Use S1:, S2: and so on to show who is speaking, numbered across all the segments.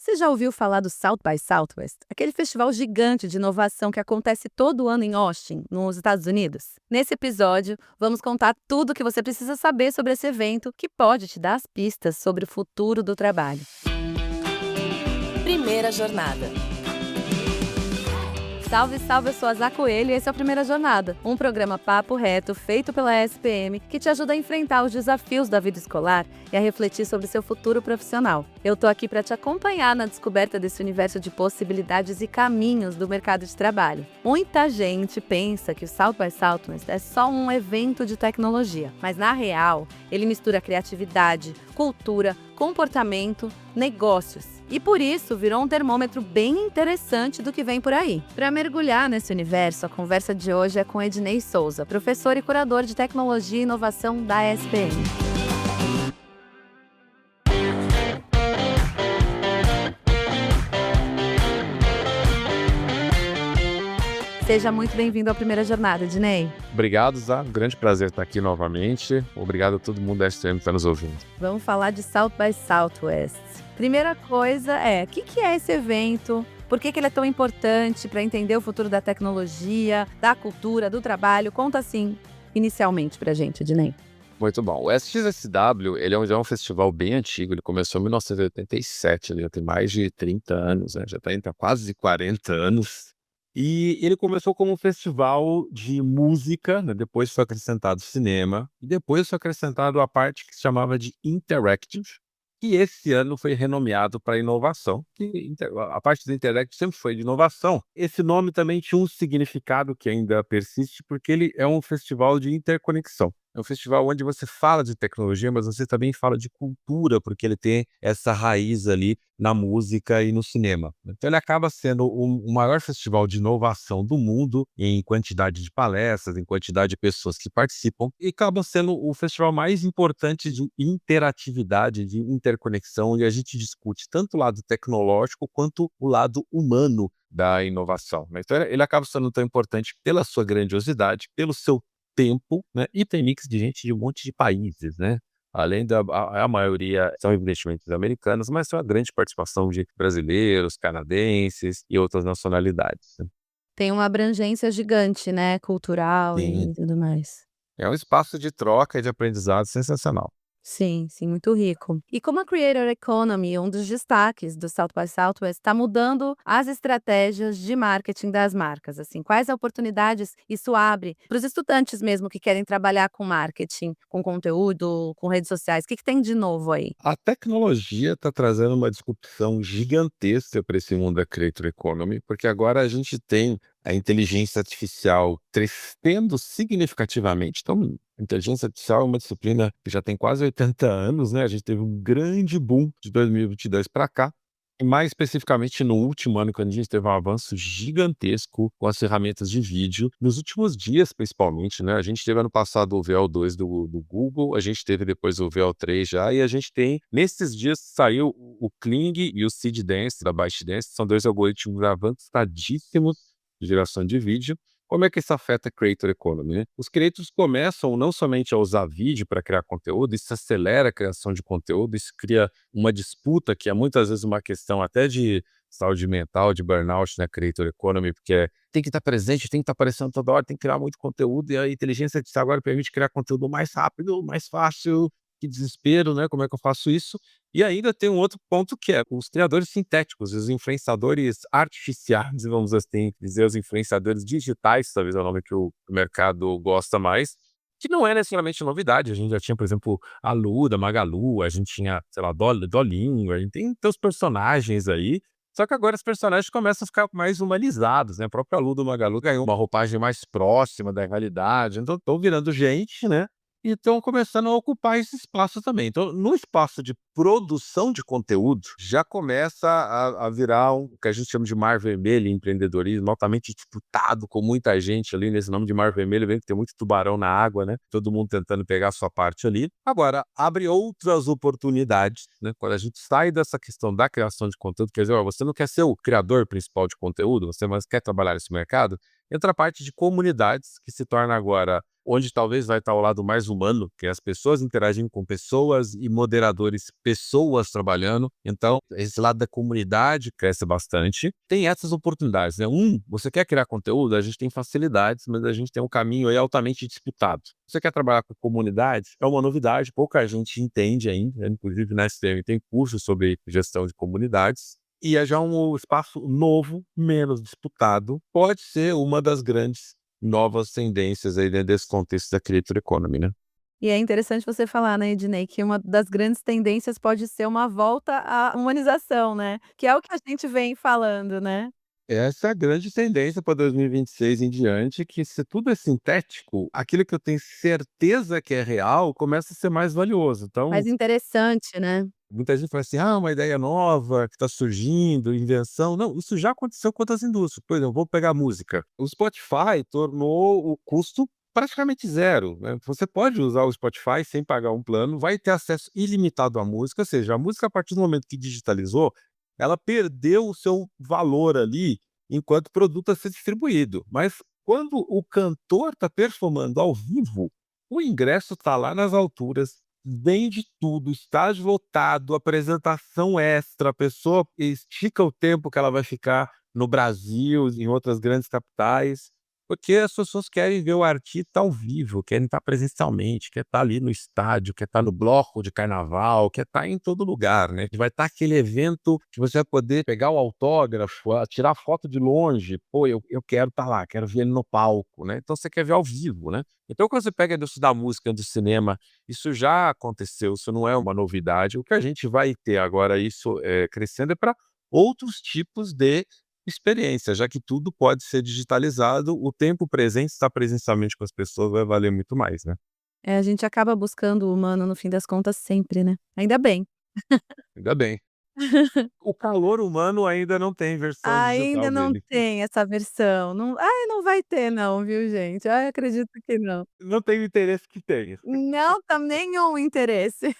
S1: Você já ouviu falar do South by Southwest? Aquele festival gigante de inovação que acontece todo ano em Austin, nos Estados Unidos? Nesse episódio, vamos contar tudo o que você precisa saber sobre esse evento que pode te dar as pistas sobre o futuro do trabalho. Primeira jornada. Salve, salve, eu sou a Zá Coelho e esse é o Primeira Jornada, um programa papo reto feito pela SPM que te ajuda a enfrentar os desafios da vida escolar e a refletir sobre seu futuro profissional. Eu tô aqui para te acompanhar na descoberta desse universo de possibilidades e caminhos do mercado de trabalho. Muita gente pensa que o South by Southwest é só um evento de tecnologia, mas na real, ele mistura criatividade, cultura, comportamento, negócios. E por isso virou um termômetro bem interessante do que vem por aí. Para mergulhar nesse universo, a conversa de hoje é com Ednei Souza, professor e curador de tecnologia e inovação da SPM. Seja muito bem-vindo à Primeira Jornada, Ednei.
S2: Obrigado, Zá. Um grande prazer estar aqui novamente. Obrigado a todo mundo da STM que está nos ouvindo.
S1: Vamos falar de South by Southwest. Primeira coisa o que é esse evento? Por que ele é tão importante para entender o futuro da tecnologia, da cultura, do trabalho? Conta assim, inicialmente pra gente, Ednei.
S2: Muito bom. O SXSW, ele já é um festival bem antigo. Ele começou em 1987, ele já tem mais de 30 anos, né? Já está indo há quase 40 anos. E ele começou como um festival de música, né? Depois foi acrescentado cinema, e depois foi acrescentado a parte que se chamava de Interactive, que esse ano foi renomeado para inovação. A parte do Interactive sempre foi de inovação. Esse nome também tinha um significado que ainda persiste, porque ele é um festival de interconexão. É um festival onde você fala de tecnologia, mas você também fala de cultura, porque ele tem essa raiz ali na música e no cinema. Então ele acaba sendo o maior festival de inovação do mundo em quantidade de palestras, em quantidade de pessoas que participam, e acaba sendo o festival mais importante de interatividade, de interconexão, onde a gente discute tanto o lado tecnológico quanto o lado humano da inovação. Então ele acaba sendo tão importante pela sua grandiosidade, pelo seu tempo, né, e tem mix de gente de um monte de países, né? Além a maioria são investimentos americanos, mas tem uma grande participação de brasileiros, canadenses e outras nacionalidades, né?
S1: Tem uma abrangência gigante, né, cultural
S2: Sim.
S1: e tudo mais.
S2: É um espaço de troca e de aprendizado sensacional.
S1: Sim, sim, muito rico. E como a Creator Economy, um dos destaques do South by Southwest, está mudando as estratégias de marketing das marcas, assim, quais oportunidades isso abre para os estudantes mesmo que querem trabalhar com marketing, com conteúdo, com redes sociais? O que tem de novo aí?
S2: A tecnologia está trazendo uma disrupção gigantesca para esse mundo da Creator Economy, porque agora a gente tem a inteligência artificial crescendo significativamente. Então, a inteligência artificial é uma disciplina que já tem quase 80 anos, né? A gente teve um grande boom de 2022 para cá. E mais especificamente no último ano, quando a gente teve um avanço gigantesco com as ferramentas de vídeo. Nos últimos dias, principalmente, né? A gente teve ano passado o VO2 do Google, a gente teve depois o VO3 já, e a gente tem, nesses dias, saiu o Kling e o Seed Dance da ByteDance, são dois algoritmos avançadíssimos de geração de vídeo. Como é que isso afeta a Creator Economy, né? Os creators começam não somente a usar vídeo para criar conteúdo, isso acelera a criação de conteúdo, isso cria uma disputa que é muitas vezes uma questão até de saúde mental, de burnout na Creator Economy, porque tem que estar presente, tem que estar aparecendo toda hora, tem que criar muito conteúdo, e a inteligência artificial agora permite criar conteúdo mais rápido, mais fácil. Que desespero, né? Como é que eu faço isso? E ainda tem um outro ponto que é os criadores sintéticos, os influenciadores artificiais, vamos assim dizer, os influenciadores digitais, talvez é o nome que o mercado gosta mais, que não é necessariamente novidade. A gente já tinha, por exemplo, a Lu, da Magalu, a gente tinha, sei lá, Dolinho, a gente tem os personagens aí, só que agora os personagens começam a ficar mais humanizados, né? A própria Lu do Magalu ganhou uma roupagem mais próxima da realidade, então estão virando gente, né? E estão começando a ocupar esse espaço também. Então, no espaço de produção de conteúdo, já começa a virar o que a gente chama de mar vermelho em empreendedorismo, altamente disputado, com muita gente ali. Nesse nome de mar vermelho, vem que tem muito tubarão na água, né? Todo mundo tentando pegar a sua parte ali. Agora, abre outras oportunidades, né? Quando a gente sai dessa questão da criação de conteúdo, quer dizer, ó, você não quer ser o criador principal de conteúdo, você mais quer trabalhar nesse mercado, Entra a parte de comunidades, que se torna agora onde talvez vai estar o lado mais humano, que é as pessoas interagindo com pessoas e moderadores, pessoas trabalhando. Então, esse lado da comunidade cresce bastante. Tem essas oportunidades, né? Você quer criar conteúdo, a gente tem facilidades, mas a gente tem um caminho aí altamente disputado. Você quer trabalhar com comunidades? É uma novidade, pouca gente entende ainda, né? Inclusive na STM tem cursos sobre gestão de comunidades. E é já um espaço novo, menos disputado, pode ser uma das grandes novas tendências aí dentro desse contexto da creator economy, né.
S1: E é interessante você falar, né, Ednei, que uma das grandes tendências pode ser uma volta à humanização, né, que é o que a gente vem falando, né.
S2: Essa é a grande tendência para 2026 em diante, que se tudo é sintético, aquilo que eu tenho certeza que é real começa a ser mais valioso. Então,
S1: Mais interessante, né.
S2: muita gente fala assim: "Ah, uma ideia nova que está surgindo, invenção". Não, isso já aconteceu com outras indústrias. Por exemplo, vou pegar a música. O Spotify tornou o custo praticamente zero, né. Você pode usar o Spotify sem pagar um plano, vai ter acesso ilimitado à música, ou seja, a música a partir do momento que digitalizou, ela perdeu o seu valor ali, enquanto produto a ser distribuído. Mas quando o cantor está performando ao vivo, o ingresso está lá nas alturas, vende tudo, estágio lotado, apresentação extra, a pessoa estica o tempo que ela vai ficar no Brasil, em outras grandes capitais, porque as pessoas querem ver o artista ao vivo, querem estar presencialmente, quer estar ali no estádio, quer estar no bloco de carnaval, quer estar em todo lugar, né. Vai estar aquele evento que você vai poder pegar o autógrafo, tirar foto de longe. "Pô, eu quero estar lá, quero ver ele no palco", né. Então você quer ver ao vivo, né. Então quando você pega a indústria da música, do cinema, isso já aconteceu, isso não é uma novidade. O que a gente vai ter agora isso, crescendo é para outros tipos de experiência, já que tudo pode ser digitalizado, o tempo presente, estar presencialmente com as pessoas vai valer muito mais, né.
S1: A gente acaba buscando o humano no fim das contas sempre, né. Ainda bem.
S2: Ainda bem. O calor humano ainda não tem versão
S1: Ainda
S2: digital
S1: não
S2: dele.
S1: tem essa versão, não não vai ter não, viu gente? Ai, acredito que não.
S2: Não tenho interesse que tenha.
S1: Não tá nenhum interesse.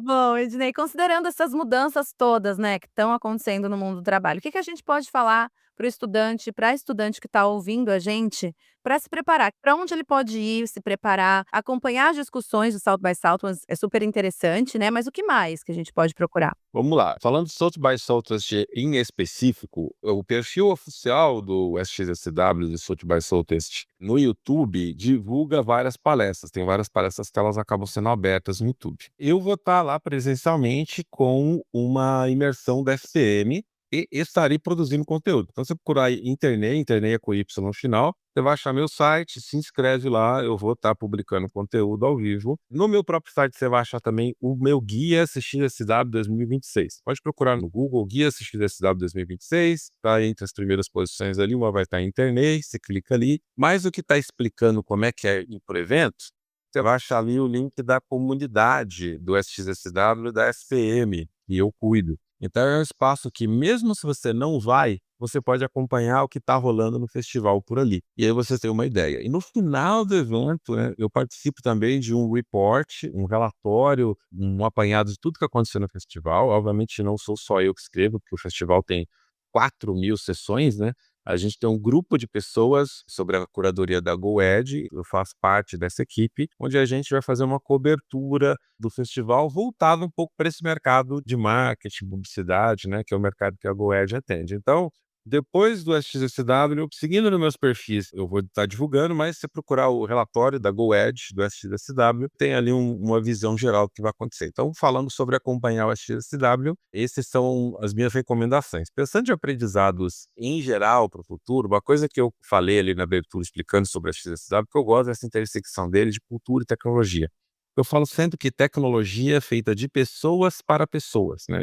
S1: Bom, Ednei, considerando essas mudanças todas, né, que estão acontecendo no mundo do trabalho, o que que a gente pode falar para o estudante, para a estudante que está ouvindo a gente, para se preparar? Para onde ele pode ir, se preparar, acompanhar as discussões do South by Southwest é super interessante, né, mas o que mais que a gente pode procurar?
S2: Vamos lá, falando de South by Southwest em específico, o perfil oficial do SXSW, do South by Southwest, no YouTube, divulga várias palestras, tem várias palestras que elas acabam sendo abertas no YouTube. Eu vou estar lá presencialmente com uma imersão da FCM e estarei produzindo conteúdo. Então, se você procurar aí Internei é com Y no final, você vai achar meu site, se inscreve lá, eu vou estar publicando conteúdo ao vivo. No meu próprio site você vai achar também o meu Guia SXSW 2026. Pode procurar no Google Guia SXSW 2026, tá entre as primeiras posições ali, uma vai estar em Internei, você clica ali. Mas o que está explicando como é que é ir para o evento, você vai achar ali o link da comunidade do SXSW e da SPM, que eu cuido. Então é um espaço que, mesmo se você não vai, você pode acompanhar o que está rolando no festival por ali. E aí você tem uma ideia. E no final do evento, né, eu participo também de um report, um relatório, um apanhado de tudo que aconteceu no festival. Obviamente não sou só eu que escrevo, porque o festival tem 4.000 sessões, né? A gente tem um grupo de pessoas sobre a curadoria da GoEd, eu faço parte dessa equipe, onde a gente vai fazer uma cobertura do festival voltado um pouco para esse mercado de marketing, publicidade, né, que é o mercado que a GoEd atende. Então, depois do SXSW, seguindo nos meus perfis, eu vou estar divulgando, mas se você procurar o relatório da GoEd, do SXSW, tem ali uma visão geral do que vai acontecer. Então, falando sobre acompanhar o SXSW, esses são as minhas recomendações. Pensando em aprendizados em geral para o futuro, uma coisa que eu falei ali na abertura explicando sobre o SXSW, que eu gosto dessa intersecção dele de cultura e tecnologia. Eu falo sempre que tecnologia é feita de pessoas para pessoas, né?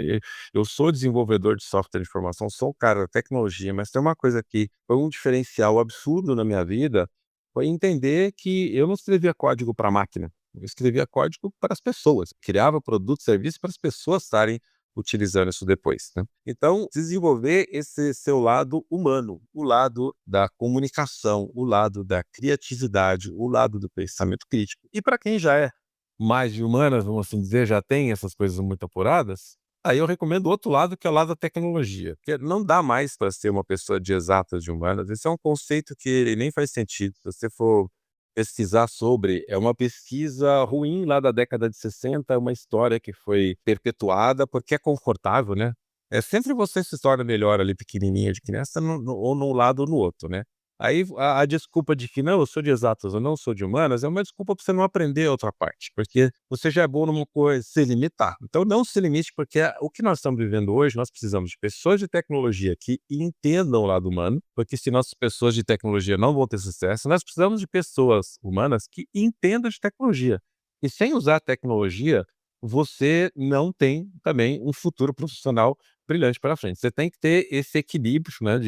S2: Eu sou desenvolvedor de software de informação, sou o cara da tecnologia, mas tem uma coisa que foi um diferencial absurdo na minha vida, foi entender que eu não escrevia código para máquina, eu escrevia código para as pessoas, criava produtos e serviços para as pessoas estarem utilizando isso depois, né. Então, desenvolver esse seu lado humano, o lado da comunicação, o lado da criatividade, o lado do pensamento crítico. E para quem já é mais de humanas, vamos assim dizer, já tem essas coisas muito apuradas, Aí eu recomendo o outro lado, que é o lado da tecnologia, porque não dá mais para ser uma pessoa de exatas, de humanas. Esse é um conceito que ele nem faz sentido. Se você for pesquisar sobre, é uma pesquisa ruim lá da década de 60, é uma história que foi perpetuada porque é confortável, né? É sempre você se torna melhor ali pequenininha de criança, ou num lado ou no outro, né? Aí a desculpa de que não, eu sou de exatas ou não sou de humanas é uma desculpa para você não aprender a outra parte, porque você já é bom numa coisa, se limitar. Então não se limite, porque o que nós estamos vivendo hoje, nós precisamos de pessoas de tecnologia que entendam o lado humano, porque se nossas pessoas de tecnologia não vão ter sucesso, nós precisamos de pessoas humanas que entendam de tecnologia. E sem usar a tecnologia, você não tem também um futuro profissional brilhante para frente. Você tem que ter esse equilíbrio, né,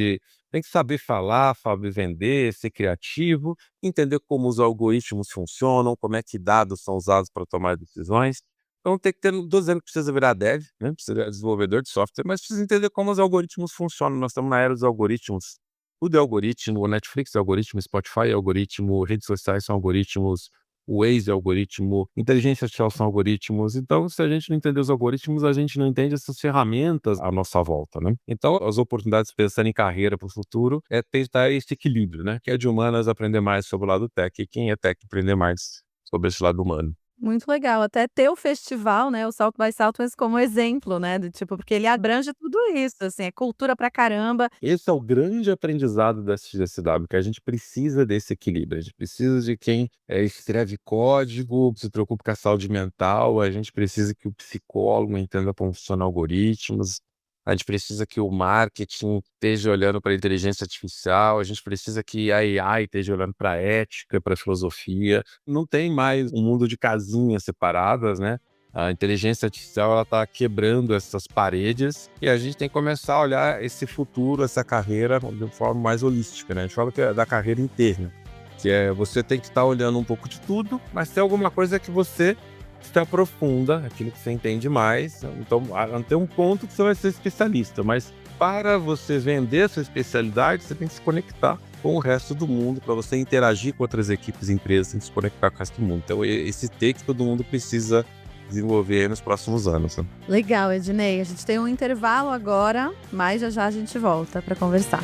S2: tem que saber falar, saber vender, ser criativo, entender como os algoritmos funcionam, como é que dados são usados para tomar decisões. Então tem que ter, não tô dizendo que precisa virar dev, né, precisa virar desenvolvedor de software, mas precisa entender como os algoritmos funcionam. Nós estamos na era dos algoritmos. Tudo é algoritmo, o Netflix é algoritmo, Spotify é algoritmo, redes sociais são algoritmos, o Waze é algoritmo, inteligência artificial são algoritmos. Então, se a gente não entender os algoritmos, a gente não entende essas ferramentas à nossa volta, né? Então, as oportunidades pensando em carreira para o futuro é tentar esse equilíbrio, né? Quem é de humanas aprender mais sobre o lado tech e quem é tech aprender mais sobre esse lado humano.
S1: Muito legal, até ter o festival, né, o South by Southwest como exemplo, né, do tipo, porque ele abrange tudo isso, assim, é cultura pra caramba.
S2: Esse é o grande aprendizado da SXSW, que a gente precisa desse equilíbrio. A gente precisa de quem escreve código, se preocupa com a saúde mental, a gente precisa que o psicólogo entenda como funcionam algoritmos, a gente precisa que o marketing esteja olhando para a inteligência artificial, a gente precisa que a AI esteja olhando para a ética, para a filosofia. Não tem mais um mundo de casinhas separadas, né? A inteligência artificial ela está quebrando essas paredes e a gente tem que começar a olhar esse futuro, essa carreira de forma mais holística, né? A gente fala que é da carreira inteira, que é você tem que estar olhando um pouco de tudo, mas tem alguma coisa que você se aprofunda, aquilo que você entende mais. Então, tem um ponto que você vai ser especialista, mas para você vender essa especialidade, você tem que se conectar com o resto do mundo, para você interagir com outras equipes e empresas, tem que se conectar com o resto do mundo. Então, esse T que todo mundo precisa desenvolver aí nos próximos anos, né?
S1: Legal, Ednei, a gente tem um intervalo agora, mas já já a gente volta para conversar.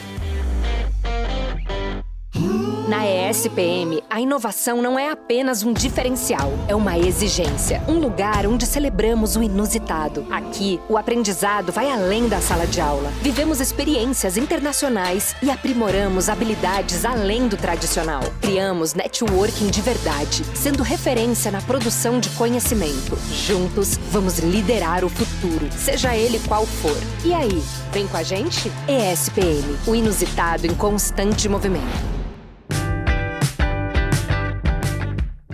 S3: Na ESPM, a inovação não é apenas um diferencial, é uma exigência. Um lugar onde celebramos o inusitado. Aqui, o aprendizado vai além da sala de aula. Vivemos experiências internacionais e aprimoramos habilidades além do tradicional. Criamos networking de verdade, sendo referência na produção de conhecimento. Juntos, vamos liderar o futuro, seja ele qual for. E aí, vem com a gente? ESPM, o inusitado em constante movimento.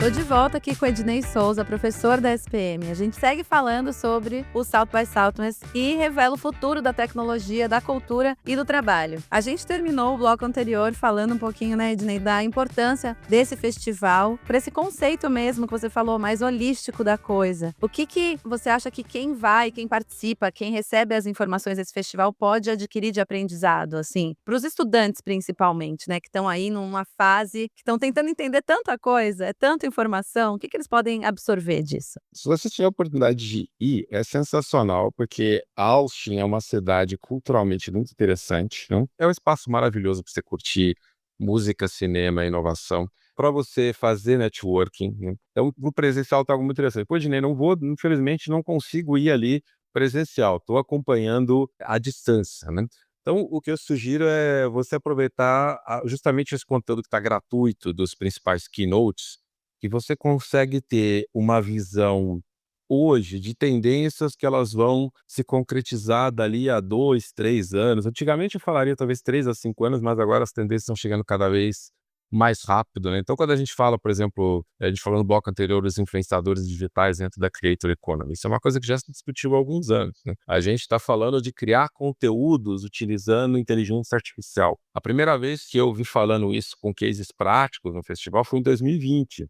S1: Tô de volta aqui com o Ednei Souza, professor da SPM. A gente segue falando sobre o South by Southwest e revela o futuro da tecnologia, da cultura e do trabalho. A gente terminou o bloco anterior falando um pouquinho, né, Ednei, da importância desse festival, para esse conceito mesmo que você falou, mais holístico da coisa. O que você acha que quem vai, quem participa, quem recebe as informações desse festival pode adquirir de aprendizado, assim, para os estudantes principalmente, né, que estão aí numa fase, que estão tentando entender tanta coisa, é tanta informação, o que eles podem absorver disso?
S2: Se você tiver a oportunidade de ir, é sensacional, porque Austin é uma cidade culturalmente muito interessante, né? É um espaço maravilhoso para você curtir música, cinema, inovação, para você fazer networking, né? Então, o presencial está algo muito interessante. Pô, Dinei, não vou, infelizmente, não consigo ir ali presencial, estou acompanhando à distância, né? Então, o que eu sugiro é você aproveitar justamente esse conteúdo que está gratuito dos principais keynotes, que você consegue ter uma visão hoje de tendências que elas vão se concretizar dali a 2, 3 anos. Antigamente eu falaria talvez 3 a 5 anos, mas agora as tendências estão chegando cada vez mais rápido, né? Então, quando a gente fala, por exemplo, a gente falou no bloco anterior dos influenciadores digitais dentro da Creator Economy, isso é uma coisa que já se discutiu há alguns anos, né? A gente está falando de criar conteúdos utilizando inteligência artificial. A primeira vez que eu ouvi falando isso com cases práticos no festival foi em 2020.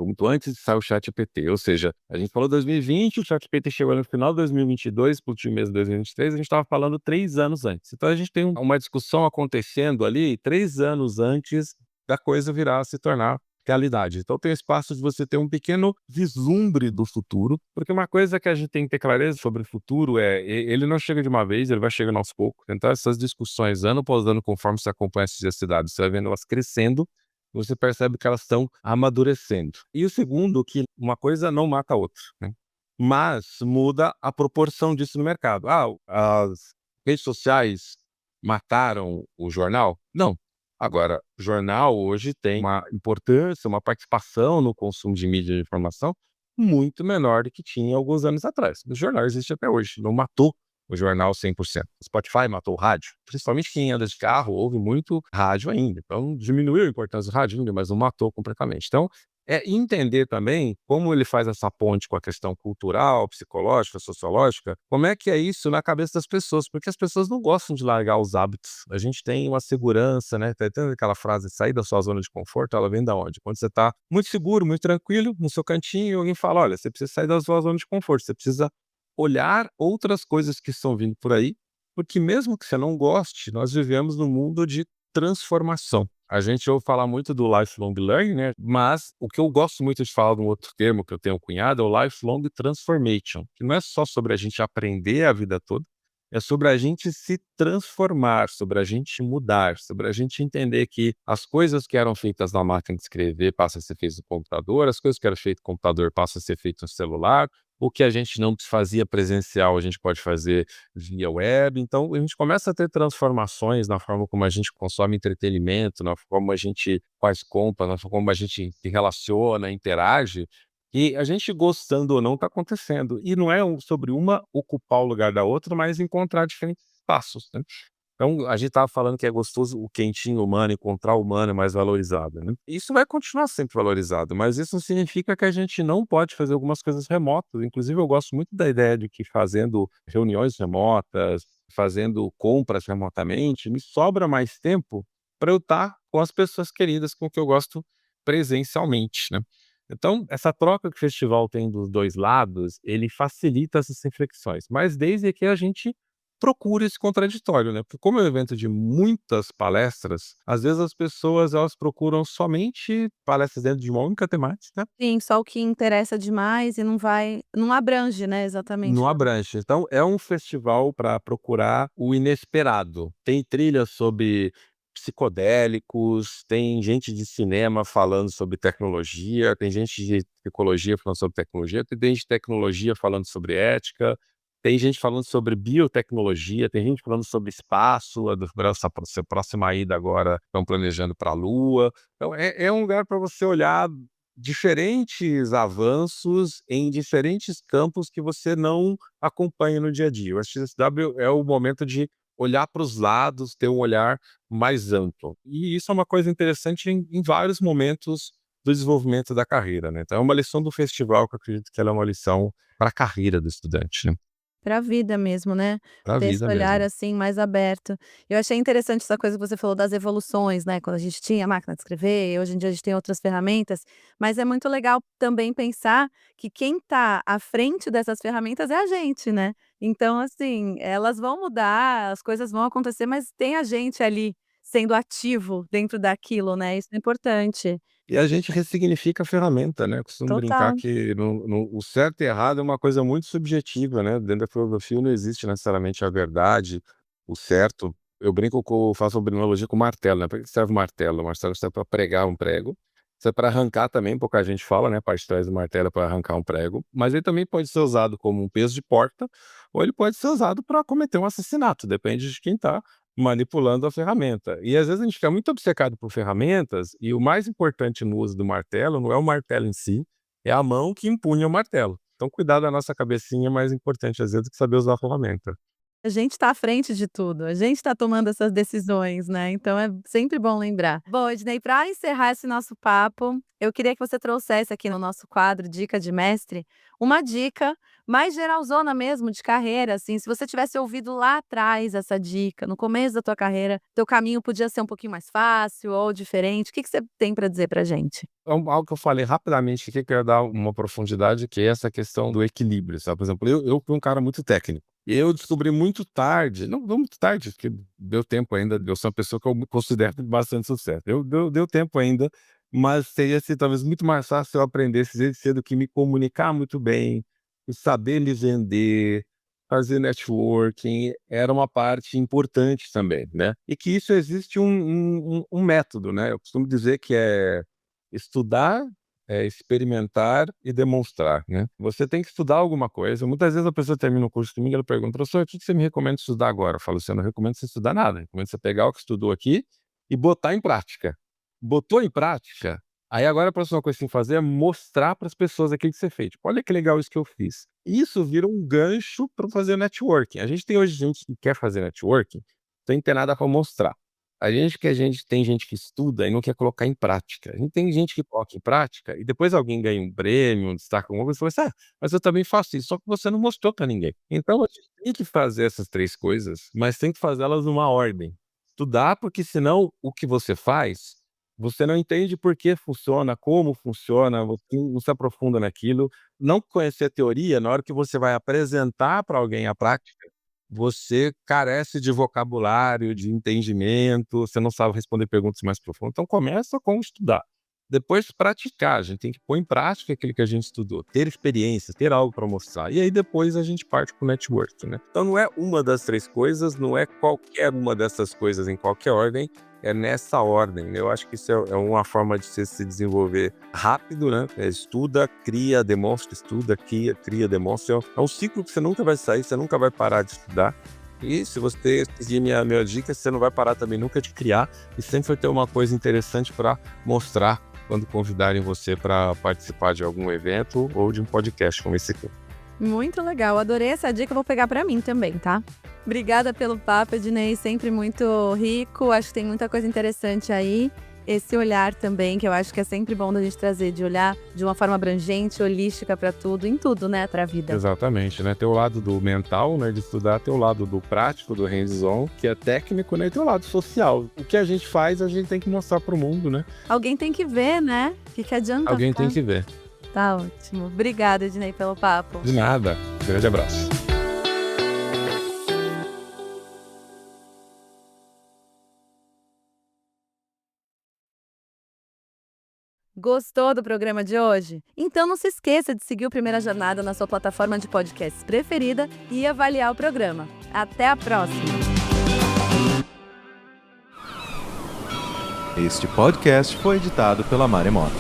S2: Muito antes de sair o ChatGPT, ou seja, a gente falou 2020, o ChatGPT chegou no final de 2022, para o último mês de 2023, a gente estava falando 3 anos antes. Então a gente tem uma discussão acontecendo ali 3 anos antes da coisa virar se tornar realidade. Então tem espaço de você ter um pequeno vislumbre do futuro, porque uma coisa que a gente tem que ter clareza sobre o futuro ele não chega de uma vez, ele vai chegando aos poucos. Então essas discussões, ano após ano, conforme você acompanha essas diversidades, você vai vendo elas crescendo, você percebe que elas estão amadurecendo. E o segundo, que uma coisa não mata a outra, né? Mas muda a proporção disso no mercado. As redes sociais mataram o jornal? Não. Agora, o jornal hoje tem uma importância, uma participação no consumo de mídia de informação muito menor do que tinha alguns anos atrás. O jornal existe até hoje, não matou o jornal 100%. O Spotify matou o rádio, principalmente quem anda de carro ouve muito rádio ainda. Então, diminuiu a importância do rádio ainda, mas não matou completamente. Então, é entender também como ele faz essa ponte com a questão cultural, psicológica, sociológica, como é que é isso na cabeça das pessoas, porque as pessoas não gostam de largar os hábitos. A gente tem uma segurança, né? Tem aquela frase, sair da sua zona de conforto, ela vem da onde? Quando você está muito seguro, muito tranquilo, no seu cantinho, e alguém fala, olha, você precisa sair da sua zona de conforto, você precisa olhar outras coisas que estão vindo por aí, porque mesmo que você não goste, nós vivemos num mundo de transformação. A gente ouve falar muito do lifelong learning, né? Mas o que eu gosto muito de falar de um outro termo que eu tenho cunhado é o lifelong transformation, que não é só sobre a gente aprender a vida toda, é sobre a gente se transformar, sobre a gente mudar, sobre a gente entender que as coisas que eram feitas na máquina de escrever passam a ser feitas no computador, as coisas que eram feitas no computador passam a ser feitas no celular, o que a gente não fazia presencial, a gente pode fazer via web. Então, a gente começa a ter transformações na forma como a gente consome entretenimento, na forma como a gente faz compras, na forma como a gente se relaciona, interage, e a gente gostando ou não está acontecendo. E não é sobre uma ocupar o lugar da outra, mas encontrar diferentes espaços, né? Então, a gente estava falando que é gostoso o quentinho humano, encontrar o humano mais valorizado, né? Isso vai continuar sempre valorizado, mas isso não significa que a gente não pode fazer algumas coisas remotas. Inclusive, eu gosto muito da ideia de que fazendo reuniões remotas, fazendo compras remotamente, me sobra mais tempo para eu estar com as pessoas queridas com que eu gosto presencialmente, né? Então, essa troca que o festival tem dos dois lados, ele facilita essas reflexões, mas desde que a gente procure esse contraditório, né, porque como é um evento de muitas palestras, às vezes as pessoas elas procuram somente palestras dentro de uma única temática,
S1: Sim, só o que interessa demais e não abrange, né, exatamente.
S2: não abrange. Então é um festival para procurar o inesperado. Tem trilhas sobre psicodélicos, tem gente de cinema falando sobre tecnologia, tem gente de psicologia falando sobre tecnologia, tem gente de tecnologia falando sobre ética, tem gente falando sobre biotecnologia, tem gente falando sobre espaço, essa próxima ida agora estão planejando para a Lua. Então é um lugar para você olhar diferentes avanços em diferentes campos que você não acompanha no dia a dia. O SXSW é o momento de olhar para os lados, ter um olhar mais amplo. E isso é uma coisa interessante em vários momentos do desenvolvimento da carreira, né. Então é uma lição do festival que eu acredito que ela é uma lição para a carreira do estudante, né,
S1: Pra vida mesmo, né,
S2: para a
S1: ter esse
S2: vida
S1: olhar,
S2: mesmo.
S1: assim, mais aberto. Eu achei interessante essa coisa que você falou das evoluções, né, quando a gente tinha a máquina de escrever, hoje em dia a gente tem outras ferramentas, mas é muito legal também pensar que quem tá à frente dessas ferramentas é a gente, né. Então, assim, elas vão mudar, as coisas vão acontecer, mas tem a gente ali sendo ativo dentro daquilo, né, isso é importante.
S2: E a gente ressignifica a ferramenta, né, eu costumo brincar
S1: Total.
S2: que o certo e errado é uma coisa muito subjetiva, né, dentro da filosofia não existe necessariamente a verdade, o certo. Eu brinco faço uma analogia com o martelo, né, pra que serve o martelo? O martelo serve para pregar um prego, serve para arrancar também, pouca gente fala, né, a parte de trás do martelo é para arrancar um prego, mas ele também pode ser usado como um peso de porta, ou ele pode ser usado para cometer um assassinato, depende de quem está manipulando a ferramenta. E às vezes a gente fica muito obcecado por ferramentas, e o mais importante no uso do martelo não é o martelo em si, é a mão que empunha o martelo. Então cuidar da nossa cabecinha é mais importante às vezes do que saber usar a ferramenta.
S1: A gente está à frente de tudo, a gente está tomando essas decisões, né, então é sempre bom lembrar. Bom, Ednei, para encerrar esse nosso papo, eu queria que você trouxesse aqui no nosso quadro Dica de Mestre, uma dica mais geralzona mesmo de carreira, assim, se você tivesse ouvido lá atrás essa dica, no começo da tua carreira, teu caminho podia ser um pouquinho mais fácil ou diferente, o que que você tem para dizer pra gente?
S2: É algo que eu falei rapidamente aqui, que eu ia dar uma profundidade, que é essa questão do equilíbrio, sabe. Por exemplo, eu fui um cara muito técnico, e eu descobri muito tarde, não muito tarde, porque deu tempo ainda, eu sou uma pessoa que eu me considero de bastante sucesso. Deu tempo ainda mas seria assim, talvez muito mais fácil eu aprendesse desde cedo que me comunicar muito bem, e saber me vender, fazer networking, era uma parte importante também, né. E que isso existe um método, né, eu costumo dizer que é estudar, experimentar e demonstrar, né. Você tem que estudar alguma coisa, muitas vezes a pessoa termina o curso comigo, ela pergunta: "Professor, o que que você me recomenda estudar agora?" Eu falo assim: "Eu não recomendo você estudar nada, recomendo você pegar o que estudou aqui e botar em prática." Botou em prática, aí agora a próxima coisa que você tem que fazer é mostrar para as pessoas aquilo que você fez. Tipo: "Olha que legal isso que eu fiz." Isso vira um gancho para fazer networking. A gente tem hoje gente que quer fazer networking sem ter nada para mostrar. A gente tem gente que estuda e não quer colocar em prática. A gente tem gente que coloca em prática e depois alguém ganha um prêmio, um destaque, alguma coisa, e fala assim: "Ah, mas eu também faço isso", só que você não mostrou para ninguém. Então a gente tem que fazer essas 3 coisas, mas tem que fazê-las numa ordem. Estudar, porque senão o que você faz, você não entende por que funciona, como funciona, você não se aprofunda naquilo. Não conhecer a teoria, na hora que você vai apresentar para alguém a prática, você carece de vocabulário, de entendimento, você não sabe responder perguntas mais profundas. Então começa com estudar, depois praticar, a gente tem que pôr em prática aquilo que a gente estudou, ter experiência, ter algo para mostrar, e aí depois a gente parte para o networking, né. Então não é uma das 3 coisas, não é qualquer uma dessas coisas em qualquer ordem, é nessa ordem, né. Eu acho que isso é uma forma de você se desenvolver rápido, né, estuda, cria, demonstra, estuda, cria, demonstra. É um ciclo que você nunca vai sair, você nunca vai parar de estudar. E se você seguir minha dica, você não vai parar também nunca de criar e sempre vai ter uma coisa interessante para mostrar quando convidarem você para participar de algum evento ou de um podcast como esse aqui.
S1: Muito legal, adorei essa dica, vou pegar pra mim também, tá? Obrigada pelo papo, Ednei, sempre muito rico, acho que tem muita coisa interessante aí. Esse olhar também, que eu acho que é sempre bom da gente trazer, de olhar de uma forma abrangente, holística pra tudo, em tudo, né, pra vida.
S2: Exatamente, né? Tem o lado do mental, né, de estudar, tem o lado do prático, do hands-on, que é técnico, né, e tem o lado social. O que a gente faz, a gente tem que mostrar pro mundo, né?
S1: Alguém tem que ver, né? O que adianta
S2: Alguém
S1: ficar?
S2: tem que ver.
S1: Tá ótimo. Obrigada, Ednei, pelo papo.
S2: De nada. Grande abraço.
S1: Gostou do programa de hoje? Então não se esqueça de seguir o Primeira Jornada na sua plataforma de podcasts preferida e avaliar o programa. Até a próxima!
S4: Este podcast foi editado pela Maremoto.